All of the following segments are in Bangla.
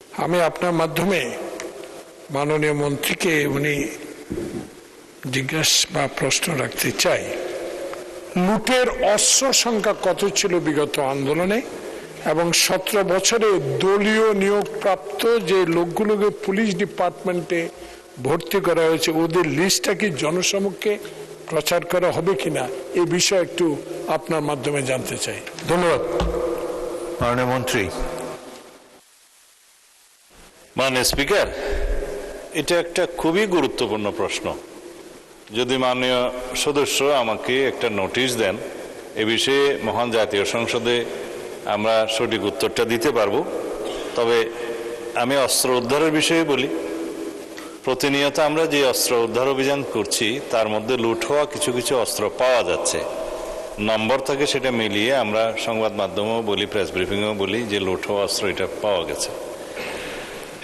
আমি আপনার মাধ্যমে মাননীয় মন্ত্রীকে উনি জিজ্ঞাসা বা প্রশ্ন রাখতে চাই, লুটের অস্ত্র সংখ্যা কত ছিল বিগত আন্দোলনে, এবং 17 বছরে দলীয় নিয়োগপ্রাপ্ত যে লোকগুলোকে পুলিশ ডিপার্টমেন্টে ভর্তি করা হয়েছে ওদের লিস্টটা কি জনসমক্ষে প্রচার করা হবে কিনা এই বিষয়ে একটু আপনার মাধ্যমে জানতে চাই। ধন্যবাদ। মাননীয় মন্ত্রী। মাননীয় স্পিকার, এটা একটা খুবই গুরুত্বপূর্ণ প্রশ্ন। যদি মাননীয় সদস্য আমাকে একটা নোটিশ দেন এ বিষয়ে মহান জাতীয় সংসদে আমরা সঠিক উত্তরটা দিতে পারবো। তবে আমি অস্ত্র উদ্ধারের বিষয়ে বলি, প্রতিনিয়ত আমরা যে অস্ত্র উদ্ধার অভিযান করছি তার মধ্যে লুট হওয়া কিছু কিছু অস্ত্র পাওয়া যাচ্ছে। নম্বর থেকে সেটা মিলিয়ে আমরা সংবাদ মাধ্যমেও বলি, প্রেস ব্রিফিংয়েও বলি যে লুট হওয়া অস্ত্র এটা পাওয়া গেছে।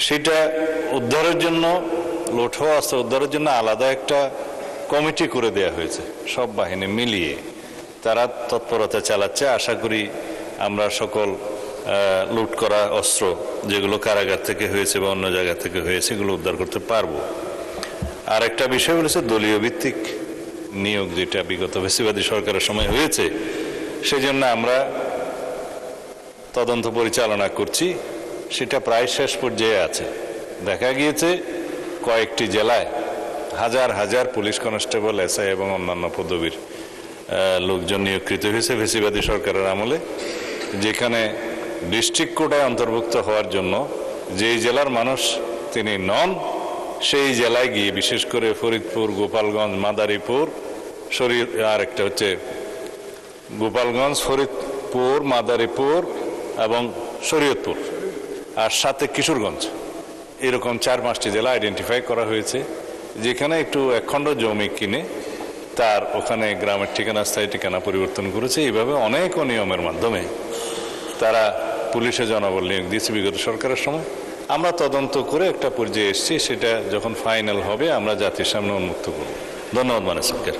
সেটা উদ্ধারের জন্য, লুট হওয়া অস্ত্র উদ্ধারের জন্য আলাদা একটা কমিটি করে দেয়া হয়েছে, সব বাহিনী মিলিয়ে তারা তৎপরতা চালাচ্ছে। আশা করি আমরা সকল লুট করা অস্ত্র যেগুলো কারাগার থেকে হয়েছে বা অন্য জায়গা থেকে হয়েছে এগুলো উদ্ধার করতে পারবো। আর একটা বিষয় বলেছে দলীয় ভিত্তিক নিয়োগ, যেটা বিগত ফ্যাসিবাদী সরকারের সময় হয়েছে, সেই জন্য আমরা তদন্ত পরিচালনা করছি। সেটা প্রায় শেষ পর্যায়ে আছে। দেখা গিয়েছে কয়েকটি জেলায় হাজার হাজার পুলিশ কনস্টেবল, এসআই এবং অন্যান্য পদবীর লোকজন নিয়োগকৃত হয়েছে ফ্যাসিবাদী সরকারের আমলে, যেখানে ডিস্ট্রিক্ট কোটায় অন্তর্ভুক্ত হওয়ার জন্য যেই জেলার মানুষ তিনি নন সেই জেলায় গিয়ে, বিশেষ করে ফরিদপুর, গোপালগঞ্জ, মাদারীপুর, আর একটা হচ্ছে গোপালগঞ্জ, ফরিদপুর, মাদারীপুর এবং শরীয়তপুর, আর সাথে কিশোরগঞ্জ, এরকম 4-5টি জেলা আইডেন্টিফাই করা হয়েছে, যেখানে একটু একখণ্ড জমি কিনে তার ওখানে গ্রামের ঠিকানা, স্থায়ী ঠিকানা পরিবর্তন করেছে। এইভাবে অনেক অনিয়মের মাধ্যমে তারা পুলিশে জনবল নিয়োগ দিয়েছে বিগত সরকারের সময়। আমরা তদন্ত করে একটা পর্যায়ে এসেছি, সেটা যখন ফাইনাল হবে আমরা জাতির সামনে উন্মুক্ত করব। ধন্যবাদ মাননীয় স্পিকার।